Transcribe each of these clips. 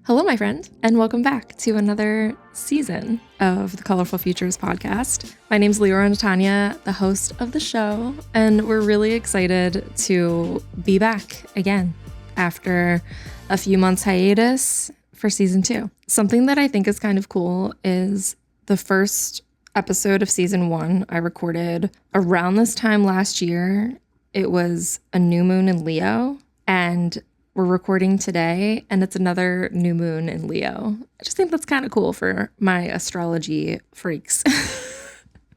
Hello, my friend, and welcome back to another season of the Colorful Futures podcast. My name's Liora Natania, the host of the show, and we're really excited to be back again after a few months hiatus for season 2. Something that I think is kind of cool is the first episode of season 1 I recorded around this time last year. It was a new moon in Leo, and we're recording today, and it's another new moon in Leo. I just think that's kind of cool for my astrology freaks.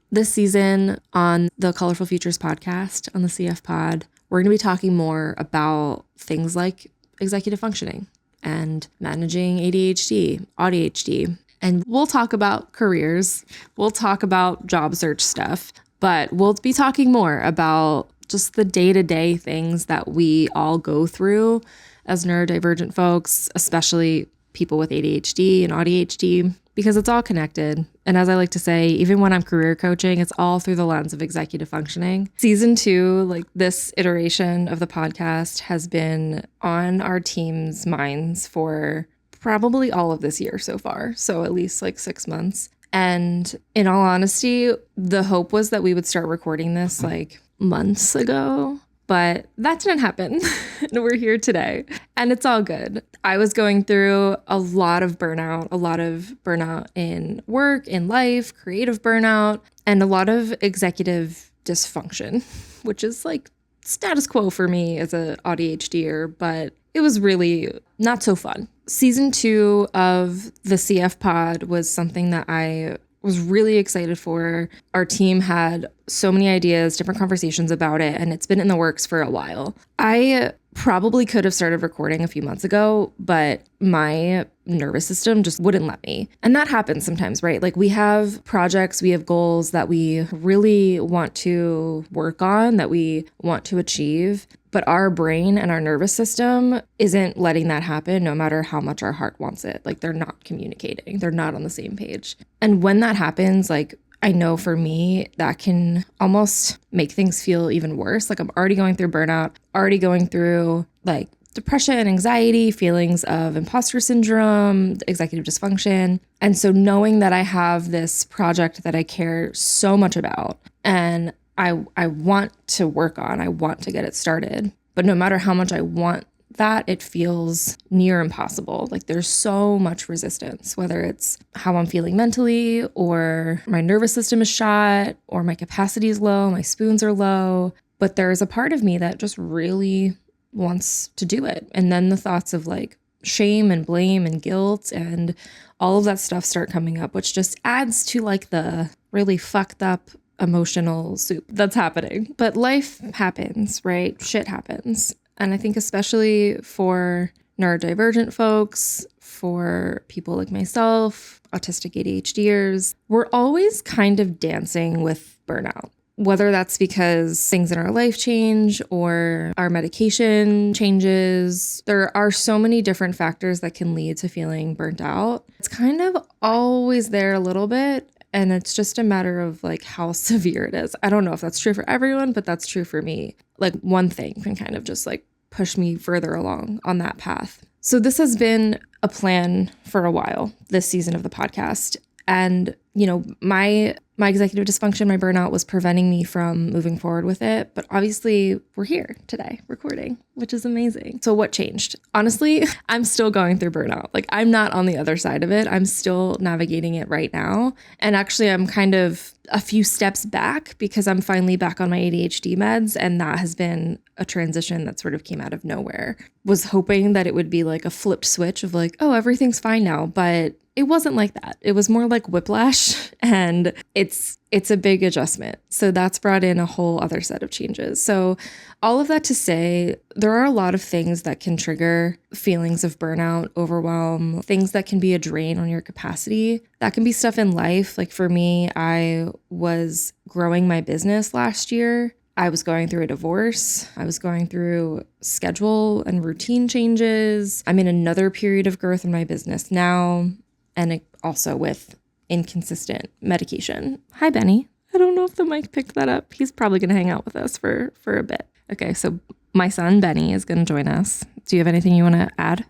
This season on the Colorful Futures podcast on the CF Pod, we're going to be talking more about things like executive functioning and managing ADHD, ADHD. And we'll talk about careers. We'll talk about job search stuff, but we'll be talking more about just the day-to-day things that we all go through as neurodivergent folks, especially people with ADHD and ADHD, because it's all connected. And as I like to say, even when I'm career coaching, it's all through the lens of executive functioning. Season 2, like this iteration of the podcast, has been on our team's minds for probably all of this year so far. So at least like 6 months. And in all honesty, the hope was that we would start recording this like months ago. But that didn't happen. And we're here today. And it's all good. I was going through a lot of burnout in work, in life, creative burnout, and a lot of executive dysfunction, which is like status quo for me as a ADHDer, but it was really not so fun. Season 2 of the CF Pod was something that I was really excited for. Our team had so many ideas, different conversations about it, and it's been in the works for a while. I probably could have started recording a few months ago, but my nervous system just wouldn't let me. And that happens sometimes, right? Like we have projects, we have goals that we really want to work on, that we want to achieve, but our brain and our nervous system isn't letting that happen no matter how much our heart wants it. Like they're not communicating. They're not on the same page. And when that happens, like I know for me, that can almost make things feel even worse. Like I'm already going through burnout, already going through like depression, anxiety, feelings of imposter syndrome, executive dysfunction. And so knowing that I have this project that I care so much about and I want to work on, I want to get it started, but no matter how much I want that, it feels near impossible. Like there's so much resistance, whether it's how I'm feeling mentally or my nervous system is shot or my capacity is low, my spoons are low, but there's a part of me that just really wants to do it. And then the thoughts of like shame and blame and guilt and all of that stuff start coming up, which just adds to like the really fucked up emotional soup that's happening. But life happens, right? Shit happens. And I think especially for neurodivergent folks, for people like myself, autistic ADHDers, we're always kind of dancing with burnout. Whether that's because things in our life change or our medication changes, there are so many different factors that can lead to feeling burnt out. It's kind of always there a little bit. And it's just a matter of like how severe it is. I don't know if that's true for everyone, but that's true for me. Like one thing can kind of just like push me further along on that path. So this has been a plan for a while, this season of the podcast. And, you know, my executive dysfunction, my burnout was preventing me from moving forward with it. But obviously we're here today recording, which is amazing. So what changed? Honestly, I'm still going through burnout. Like I'm not on the other side of it. I'm still navigating it right now. And actually I'm kind of a few steps back because I'm finally back on my ADHD meds. And that has been a transition that sort of came out of nowhere. Was hoping that it would be like a flipped switch of like, oh, everything's fine now. But it wasn't like that. It was more like whiplash, and it's a big adjustment. So that's brought in a whole other set of changes. So all of that to say, there are a lot of things that can trigger feelings of burnout, overwhelm, things that can be a drain on your capacity. That can be stuff in life. Like for me, I was growing my business last year. I was going through a divorce. I was going through schedule and routine changes. I'm in another period of growth in my business now. And also with inconsistent medication. Hi, Benny. I don't know if the mic picked that up. He's probably going to hang out with us for a bit. Okay, so my son, Benny, is going to join us. Do you have anything you want to add?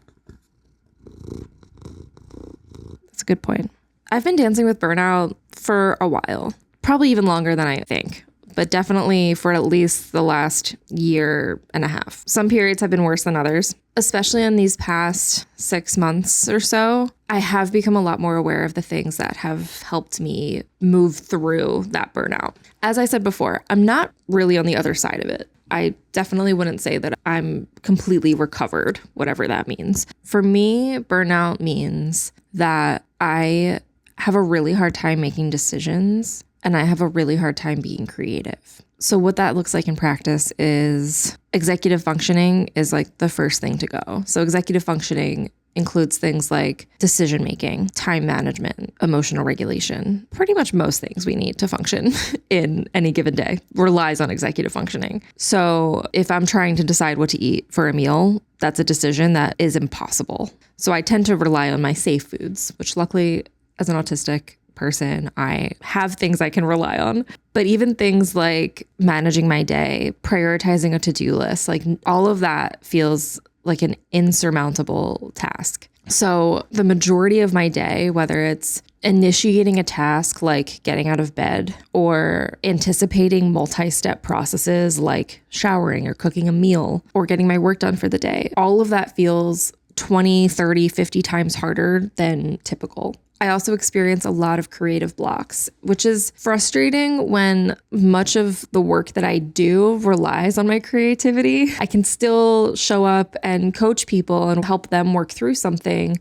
That's a good point. I've been dancing with burnout for a while, probably even longer than I think, but definitely for at least the last year and a half. Some periods have been worse than others, especially in these past 6 months or so. I have become a lot more aware of the things that have helped me move through that burnout. As I said before, I'm not really on the other side of it. I definitely wouldn't say that I'm completely recovered, whatever that means. For me, burnout means that I have a really hard time making decisions and I have a really hard time being creative. So what that looks like in practice is executive functioning is like the first thing to go. So executive functioning includes things like decision making, time management, emotional regulation. Pretty much most things we need to function in any given day relies on executive functioning. So if I'm trying to decide what to eat for a meal, that's a decision that is impossible. So I tend to rely on my safe foods, which luckily as an autistic person, I have things I can rely on. But even things like managing my day, prioritizing a to-do list, like all of that feels like an insurmountable task. So the majority of my day, whether it's initiating a task like getting out of bed or anticipating multi-step processes like showering or cooking a meal or getting my work done for the day, all of that feels 20, 30, 50 times harder than typical. I also experience a lot of creative blocks, which is frustrating when much of the work that I do relies on my creativity. I can still show up and coach people and help them work through something,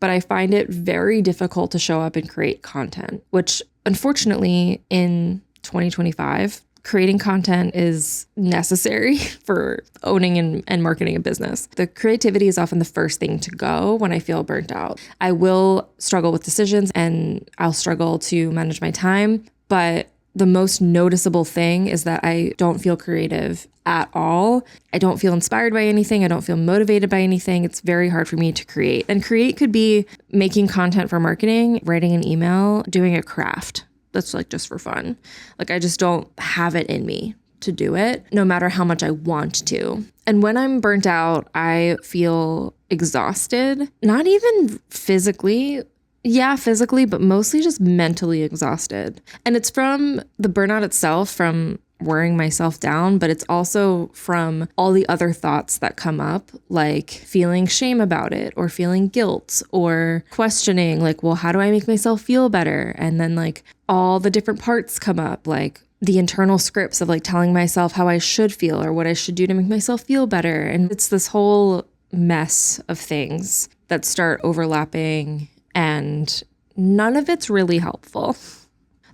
but I find it very difficult to show up and create content, which unfortunately in 2025, creating content is necessary for owning and marketing a business. The creativity is often the first thing to go when I feel burnt out. I will struggle with decisions and I'll struggle to manage my time, but the most noticeable thing is that I don't feel creative at all. I don't feel inspired by anything. I don't feel motivated by anything. It's very hard for me to create. And create could be making content for marketing, writing an email, doing a craft. That's like just for fun. Like I just don't have it in me to do it, no matter how much I want to. And when I'm burnt out, I feel exhausted, not even physically. Yeah, physically, but mostly just mentally exhausted. And it's from the burnout itself, from wearing myself down, but it's also from all the other thoughts that come up, like feeling shame about it or feeling guilt or questioning like, well, how do I make myself feel better? And then like all the different parts come up, like the internal scripts of like telling myself how I should feel or what I should do to make myself feel better. And it's this whole mess of things that start overlapping and none of it's really helpful.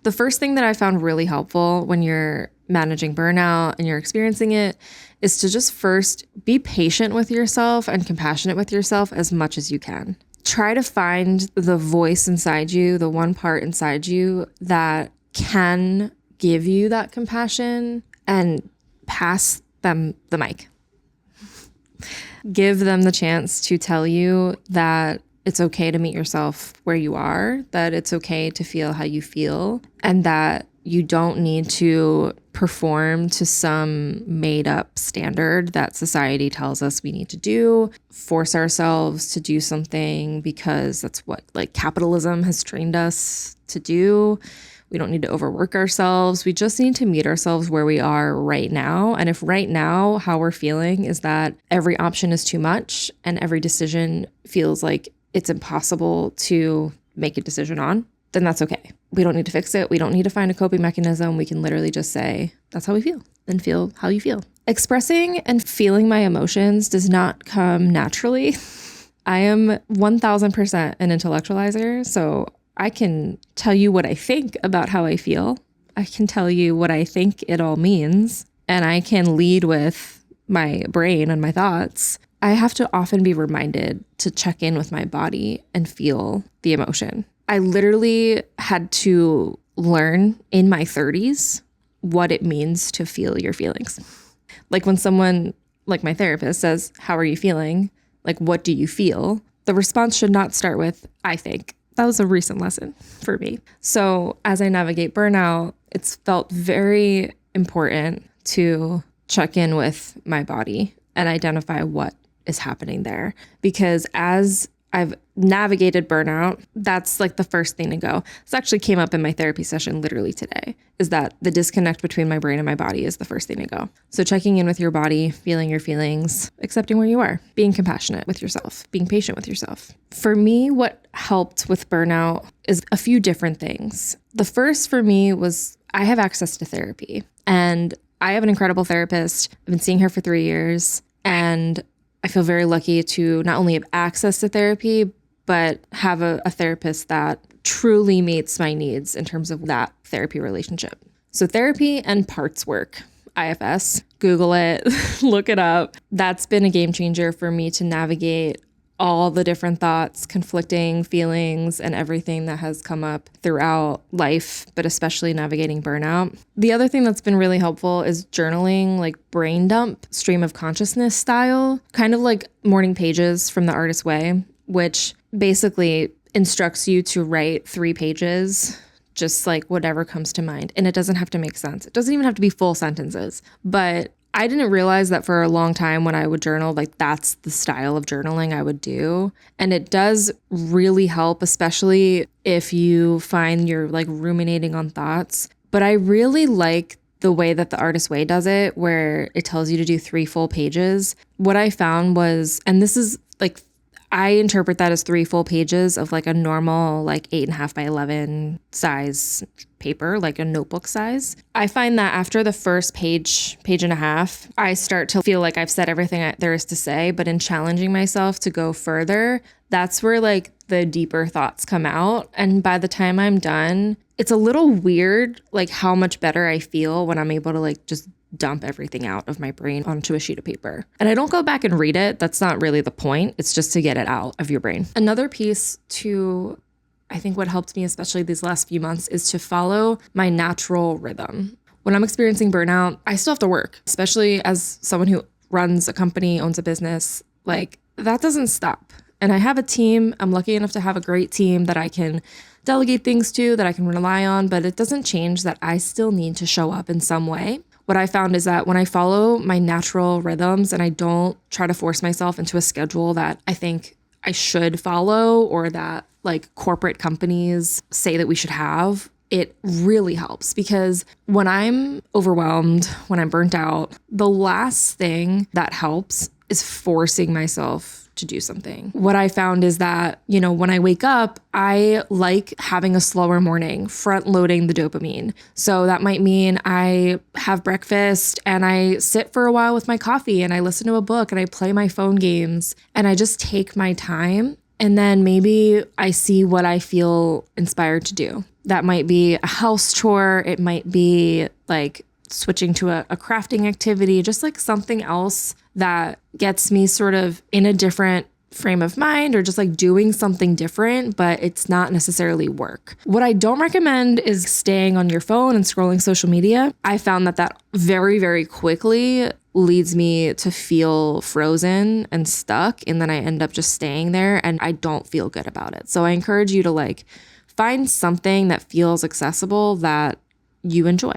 The first thing that I found really helpful when you're managing burnout and you're experiencing it is to just first be patient with yourself and compassionate with yourself as much as you can. Try to find the voice inside you, the one part inside you that can give you that compassion and pass them the mic. Give them the chance to tell you that it's okay to meet yourself where you are, that it's okay to feel how you feel, and that you don't need to perform to some made up standard that society tells us we need to do, force ourselves to do something because that's what like capitalism has trained us to do. We don't need to overwork ourselves. We just need to meet ourselves where we are right now. And if right now how we're feeling is that every option is too much and every decision feels like it's impossible to make a decision on, then that's okay. We don't need to fix it. We don't need to find a coping mechanism. We can literally just say, that's how we feel, and feel how you feel. Expressing and feeling my emotions does not come naturally. I am 1000% an intellectualizer, so I can tell you what I think about how I feel. I can tell you what I think it all means, and I can lead with my brain and my thoughts. I have to often be reminded to check in with my body and feel the emotion. I literally had to learn in my 30s what it means to feel your feelings. Like when someone, like my therapist, says, how are you feeling? Like, what do you feel? The response should not start with, I think. That was a recent lesson for me. So as I navigate burnout, it's felt very important to check in with my body and identify what is happening there. Because as I've navigated burnout. That's like the first thing to go. This actually came up in my therapy session literally today, is that the disconnect between my brain and my body is the first thing to go. So checking in with your body, feeling your feelings, accepting where you are, being compassionate with yourself, being patient with yourself. For me, what helped with burnout is a few different things. The first for me was I have access to therapy, and I have an incredible therapist. I've been seeing her for 3 years, and I feel very lucky to not only have access to therapy, but have a therapist that truly meets my needs in terms of that therapy relationship. So therapy and parts work, IFS, Google it, look it up. That's been a game changer for me to navigate all the different thoughts, conflicting feelings, and everything that has come up throughout life, but especially navigating burnout. The other thing that's been really helpful is journaling, like brain dump, stream of consciousness style, kind of like morning pages from The Artist's Way, which basically instructs you to write 3 pages, just like whatever comes to mind. And it doesn't have to make sense. It doesn't even have to be full sentences, but I didn't realize that for a long time when I would journal, like that's the style of journaling I would do. And it does really help, especially if you find you're like ruminating on thoughts. But I really like the way that The Artist's Way does it, where it tells you to do 3 full pages. What I found was, and this is like, I interpret that as 3 full pages of like a normal, like 8.5 by 11 size paper, like a notebook size. I find that after the first page and a half, I start to feel like I've said everything there is to say, but in challenging myself to go further, that's where like the deeper thoughts come out. And by the time I'm done, it's a little weird, like how much better I feel when I'm able to like just dump everything out of my brain onto a sheet of paper. And I don't go back and read it. That's not really the point. It's just to get it out of your brain. Another piece to, I think what helped me, especially these last few months, is to follow my natural rhythm. When I'm experiencing burnout, I still have to work, especially as someone who runs a company, owns a business, like that doesn't stop. And I have a team. I'm lucky enough to have a great team that I can delegate things to, that I can rely on, but it doesn't change that I still need to show up in some way. What I found is that when I follow my natural rhythms and I don't try to force myself into a schedule that I think I should follow or that like corporate companies say that we should have, it really helps, because when I'm overwhelmed, when I'm burnt out, the last thing that helps is forcing myself to do something. What I found is that, you know, when I wake up, I like having a slower morning, front loading the dopamine. So that might mean I have breakfast and I sit for a while with my coffee and I listen to a book and I play my phone games and I just take my time. And then maybe I see what I feel inspired to do. That might be a house chore. It might be like switching to a crafting activity, just like something else that gets me sort of in a different frame of mind, or just like doing something different, but it's not necessarily work. What I don't recommend is staying on your phone and scrolling social media. I found that very, very quickly leads me to feel frozen and stuck, and then I end up just staying there and I don't feel good about it. So I encourage you to like find something that feels accessible that you enjoy.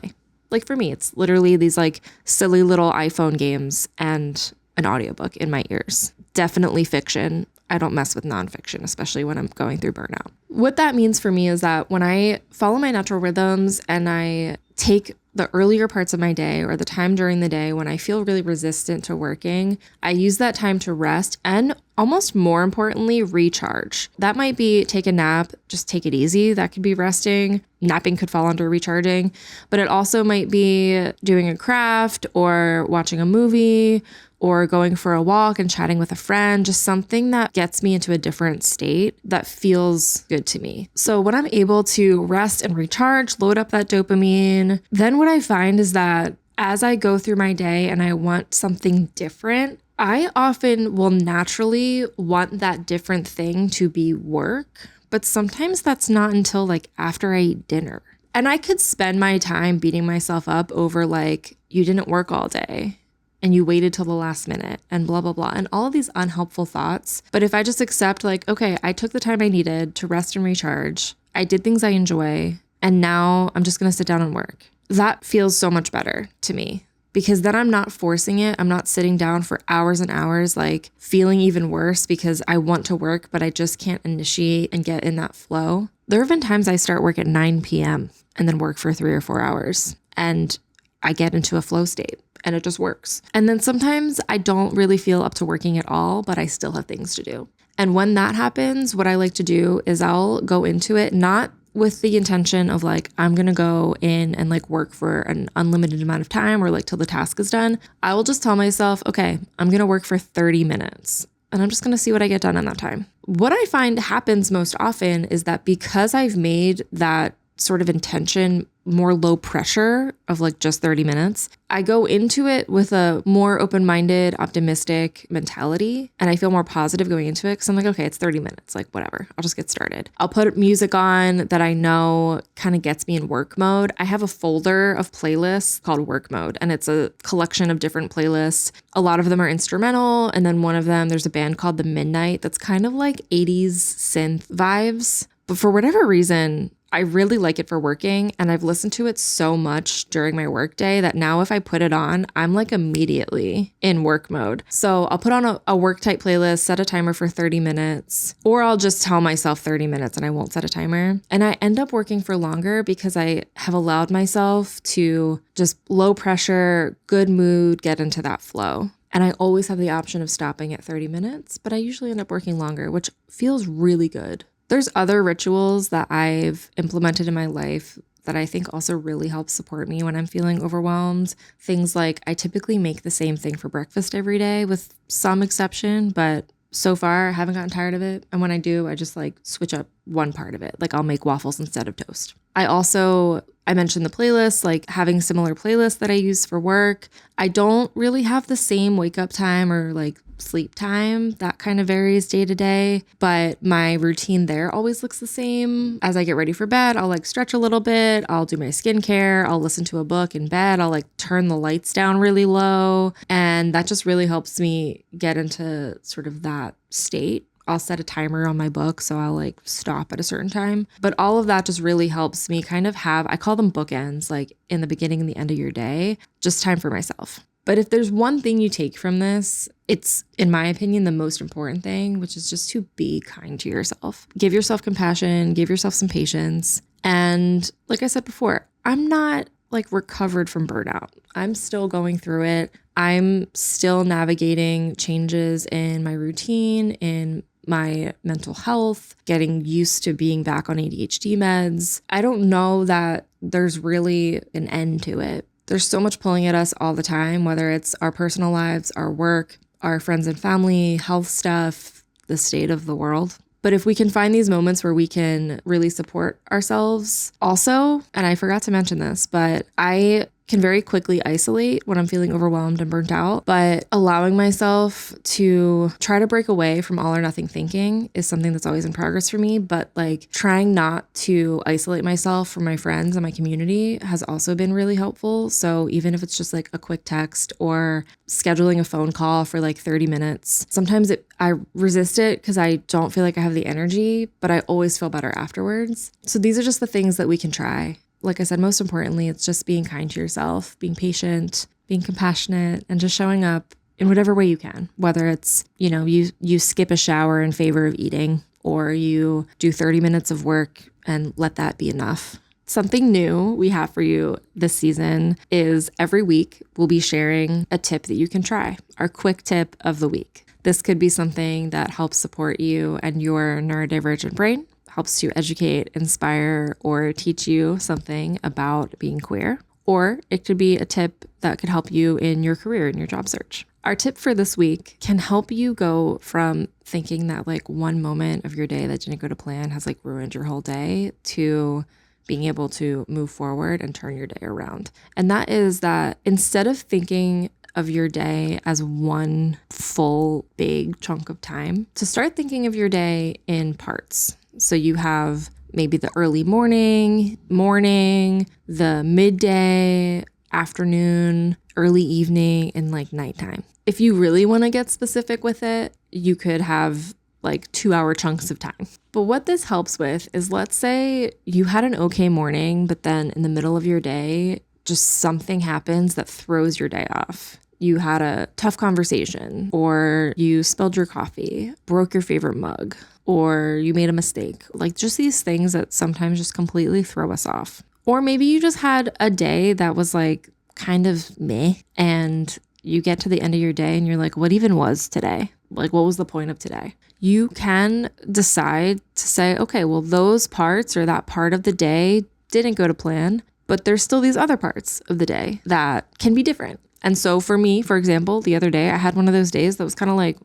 Like for me, it's literally these like silly little iPhone games and an audiobook in my ears. Definitely fiction. I don't mess with nonfiction, especially when I'm going through burnout. What that means for me is that when I follow my natural rhythms and I take the earlier parts of my day or the time during the day when I feel really resistant to working, I use that time to rest and almost more importantly, recharge. That might be take a nap, just take it easy. That could be resting. Napping could fall under recharging, but it also might be doing a craft or watching a movie or going for a walk and chatting with a friend, just something that gets me into a different state that feels good to me. So when I'm able to rest and recharge, load up that dopamine, then what I find is that as I go through my day and I want something different, I often will naturally want that different thing to be work, but sometimes that's not until like after I eat dinner. And I could spend my time beating myself up over like, you didn't work all day and you waited till the last minute and blah, blah, blah, and all of these unhelpful thoughts. But if I just accept like, okay, I took the time I needed to rest and recharge, I did things I enjoy, and now I'm just gonna sit down and work. That feels so much better to me. because then I'm not forcing it. I'm not sitting down for hours and hours, like feeling even worse because I want to work, but I just can't initiate and get in that flow. There have been times I start work at 9 p.m. and then work for 3 or 4 hours, and I get into a flow state and it just works. And then sometimes I don't really feel up to working at all, but I still have things to do. And when that happens, what I like to do is I'll go into it not with the intention of like, I'm going to go in and like work for an unlimited amount of time or like till the task is done. I will just tell myself, okay, I'm going to work for 30 minutes and I'm just going to see what I get done in that time. What I find happens most often is that because I've made that sort of intention more low pressure of like just 30 minutes, I go into it with a more open-minded, optimistic mentality. And I feel more positive going into it because I'm like, okay, it's 30 minutes, like whatever, I'll just get started. I'll put music on that I know kind of gets me in work mode. I have a folder of playlists called work mode, and it's a collection of different playlists. A lot of them are instrumental. And then one of them, there's a band called The Midnight that's kind of like 80s synth vibes. But for whatever reason, I really like it for working, and I've listened to it so much during my workday that now if I put it on, I'm like immediately in work mode. So I'll put on a work type playlist, set a timer for 30 minutes, or I'll just tell myself 30 minutes and I won't set a timer. And I end up working for longer because I have allowed myself to just low pressure, good mood, get into that flow. And I always have the option of stopping at 30 minutes, but I usually end up working longer, which feels really good. There's other rituals that I've implemented in my life that I think also really help support me when I'm feeling overwhelmed. Things like I typically make the same thing for breakfast every day with some exception, but so far I haven't gotten tired of it. And when I do, I just like switch up one part of it. Like I'll make waffles instead of toast. I mentioned the playlist, like having similar playlists that I use for work. I don't really have the same wake up time or like sleep time. That kind of varies day to day, but my routine there always looks the same. As I get ready for bed, I'll like stretch a little bit. I'll do my skincare. I'll listen to a book in bed. I'll like turn the lights down really low. And that just really helps me get into sort of that state. I'll set a timer on my book, so I'll like stop at a certain time. But all of that just really helps me kind of have, I call them bookends, like in the beginning and the end of your day, just time for myself. But if there's one thing you take from this, it's, in my opinion, the most important thing, which is just to be kind to yourself. Give yourself compassion, give yourself some patience. And like I said before, I'm not like recovered from burnout. I'm still going through it. I'm still navigating changes in my routine, in my mental health, getting used to being back on ADHD meds. I don't know that there's really an end to it. There's so much pulling at us all the time, whether it's our personal lives, our work, our friends and family, health stuff, the state of the world. But if we can find these moments where we can really support ourselves also, and I forgot to mention this, but I can very quickly isolate when I'm feeling overwhelmed and burnt out, but allowing myself to try to break away from all or nothing thinking is something that's always in progress for me. But like trying not to isolate myself from my friends and my community has also been really helpful. So even if it's just like a quick text or scheduling a phone call for like 30 minutes, sometimes I resist it because I don't feel like I have the energy, but I always feel better afterwards. So these are just the things that we can try. Like I said, most importantly, it's just being kind to yourself, being patient, being compassionate, and just showing up in whatever way you can. Whether it's, you skip a shower in favor of eating, or you do 30 minutes of work and let that be enough. Something new we have for you this season is every week we'll be sharing a tip that you can try, our quick tip of the week. This could be something that helps support you and your neurodivergent brain, helps you educate, inspire, or teach you something about being queer. Or it could be a tip that could help you in your career, in your job search. Our tip for this week can help you go from thinking that like one moment of your day that didn't go to plan has like ruined your whole day to being able to move forward and turn your day around. And that is that instead of thinking of your day as one full big chunk of time, to start thinking of your day in parts. So you have maybe the early morning, the midday, afternoon, early evening, and like nighttime. If you really want to get specific with it, you could have like 2-hour chunks of time. But what this helps with is, let's say you had an okay morning, but then in the middle of your day, just something happens that throws your day off. You had a tough conversation, or you spilled your coffee, broke your favorite mug, or you made a mistake. Like just these things that sometimes just completely throw us off. Or maybe you just had a day that was like kind of meh, and you get to the end of your day and you're like, what even was today? Like, what was the point of today? You can decide to say, okay, well, those parts or that part of the day didn't go to plan, but there's still these other parts of the day that can be different. And so for me, for example, the other day, I had one of those days that was kind of like,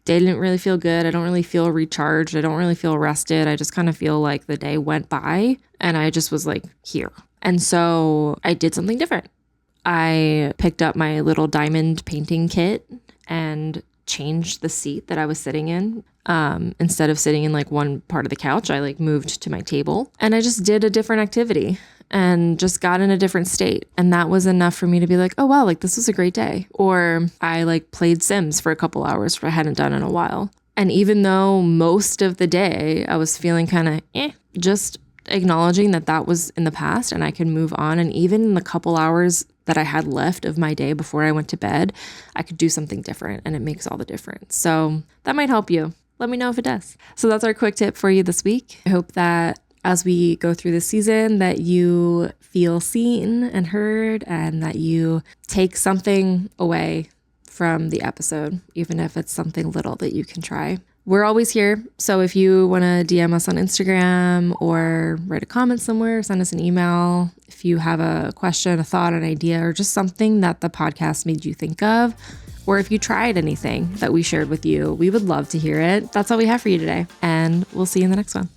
day didn't really feel good. I don't really feel recharged. I don't really feel rested. I just kind of feel like the day went by and I just was like here. And so I did something different. I picked up my little diamond painting kit and changed the seat that I was sitting in. Instead of sitting in like one part of the couch, I like moved to my table and I just did a different activity and just got in a different state. And that was enough for me to be like, oh, wow, like this was a great day. Or I like played Sims for a couple hours, which I hadn't done in a while. And even though most of the day I was feeling kind of just acknowledging that that was in the past and I could move on. And even in the couple hours that I had left of my day before I went to bed, I could do something different, and it makes all the difference. So that might help you. Let me know if it does. So that's our quick tip for you this week. I hope that as we go through this season that you feel seen and heard, and that you take something away from the episode, even if it's something little that you can try. We're always here. So if you want to DM us on Instagram or write a comment somewhere, send us an email. If you have a question, a thought, an idea, or just something that the podcast made you think of, or if you tried anything that we shared with you, we would love to hear it. That's all we have for you today. And we'll see you in the next one.